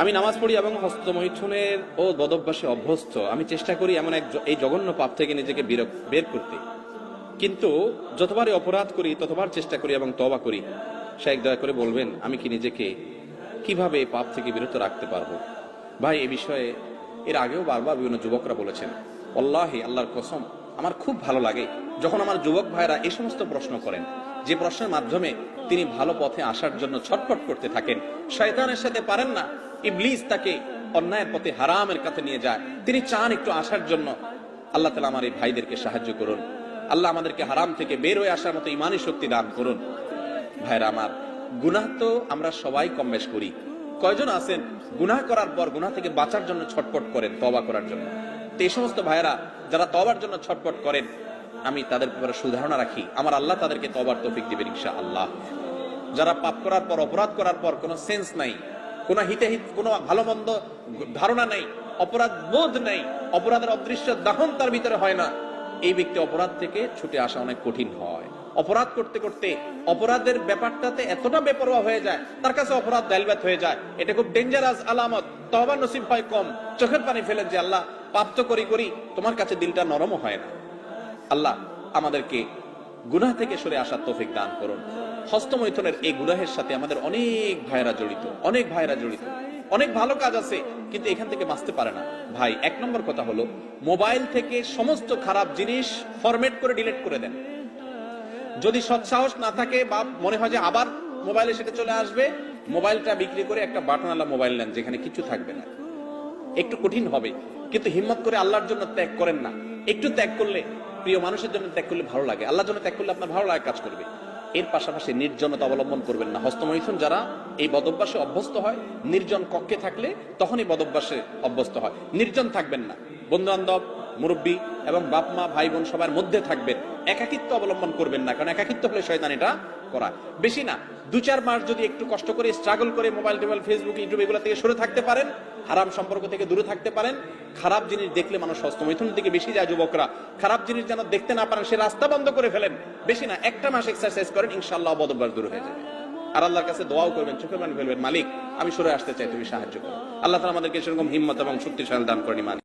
আমি নামাজ পড়ি এবং হস্তমৈথুনের ও বদভ্যাসে অভ্যস্ত। আমি চেষ্টা করি এমন এই জঘন্য পাপ থেকে নিজেকে বের করতে, কিন্তু যতবারই অপরাধ করি ততবার চেষ্টা করি এবং তওবা করি। শাইখ দয়া করে বলবেন আমি কি নিজেকে কিভাবে এই পাপ থেকে বিরত রাখতে পারবো? ভাই, এ বিষয়ে এর আগেও বারবার বিভিন্ন যুবকরা বলেছেন। আল্লাহি, আল্লাহর কসম, আমার খুব ভালো লাগে যখন আমার যুবক ভাইরা এই সমস্ত প্রশ্ন করেন, যে প্রশ্নের মাধ্যমে তিনি ভালো পথে আসার জন্য ছটফট করতে থাকেন। শয়তানের সাথে পারেন না, ইবলিস তাকে অন্যায়ের পথে, হারামের কাছে নিয়ে যায়। তিনি চান একটু আসার জন্য। আল্লাহ তাআলা আমার এই ভাইদেরকে সাহায্য করুন। আল্লাহ আমাদেরকে হারাম থেকে বের হয়ে আসার মতো ইমানি শক্তি দান করুন। ভাইরা আমার, গুনাহ তো আমরা সবাই কম বেশ করি। কয়জন আছেন গুনাহ করার পর গুনাহ থেকে বাঁচার জন্য ছটফট করেন, তওবা করার জন্য? তো এই সমস্ত ভাইরা যারা তওবার জন্য ছটফট করেন, আমি তাদের ব্যাপারে সুধারণা রাখি, আমার আল্লাহ তাদেরকে তওবার তৌফিক দিবেন ইনশাআল্লাহ। যারা পাপ করার পর, অপরাধ করার পর কোনো সেন্স নাই, কোনো হিতাহিত, কোনো ভালো মন্দ ধারণা নাই, অপরাধ বোধ নাই, অপরাধের অদৃশ্য দাহন তার ভিতরে হয় না, এই ব্যক্তি অপরাধ থেকে ছুটে আসা অনেক কঠিন হয়। অপরাধ করতে করতে অপরাধের ব্যাপারটাতে এতটা বেপরোয়া হয়ে যায়, তার কাছে অপরাধ দাইলবাত হয়ে যায়। এটা খুব ডেঞ্জারাস আলামত। তওবা নসিব হয় কম, চোখের পানি ফেলেন যে আল্লাহ পাপ তো করি, তোমার কাছে দিলটা নরমও হয় না। আল্লাহ আমাদেরকে গুনাহ থেকে সরে আসার তৌফিক দান করুন। হস্তমৈথুনের এই গুনাহের সাথে আমাদের অনেক ভাইরা জড়িত, অনেক ভালো কাজ আছে, কিন্তু এখান থেকে বাঁচতে পারে না। ভাই, এক নম্বর কথা হলো, মোবাইল থেকে সমস্ত খারাপ জিনিস ফরম্যাট করে ডিলিট করে দেন। যদি সৎসাহস না থাকে বা মনে হয় যে আবার মোবাইলে সেটা চলে আসবে, মোবাইলটা বিক্রি করে একটা বাটনওয়ালা মোবাইল নেন যেখানে কিছু থাকবে না। একটু কঠিন হবে, কিন্তু হিম্মত করে আল্লাহর জন্য ত্যাগ করেন না। একটু ত্যাগ করলে, প্রিয় মানুষের জন্য ত্যাগ করলে ভালো লাগে, আল্লাহর জন্য ত্যাগ করলে আপনার ভালো লাগে কাজ করবে। এর পাশাপাশি নির্জনতা অবলম্বন করবেন না। হস্তমৈথুন যারা এই বদভ্যাসে অভ্যস্ত হয়, নির্জন কক্ষে থাকলে তখনই বদভ্যাসে অভ্যস্ত হয়। নির্জন থাকবেন না, বন্ধু বান্ধব, মুরব্বী এবং বাপ মা, ভাই বোন সবার মধ্যে থাকবেন। একাকিত্ব অবলম্বন করবেন না, কারণ একাকিত্ব হলে শয়তান এটা করা। বেশি না, 2-4 মাস যদি একটু কষ্ট করে, স্ট্রাগল করে মোবাইল টোবাইল, ফেসবুক, ইউটিউব এগুলো থেকে সরে থাকতে পারেন, হারাম সম্পর্ক থেকে দূরে থাকতে পারেন। খারাপ জিনিস দেখলে মানুষ হস্তমৈথুনের দিকে বেশি যায়। যুবকরা খারাপ জিনিস যেন দেখতে না পারেন, সে রাস্তা বন্ধ করে ফেলেন। বেশি না, 1 মাস এক্সারসাইজ করেন, ইনশাআল্লাহ বদভ্যাস দূর হয়ে যাবে। আর আল্লাহর কাছে দোয়াও করবেন, চোখের পানি ফেলবেন, মালিক আমি সরে আসতে চাই, তুমি সাহায্য করো। আল্লাহ তাআলা আমাদেরকে সেরকম হিম্মত এবং শক্তিশালী দান করেন।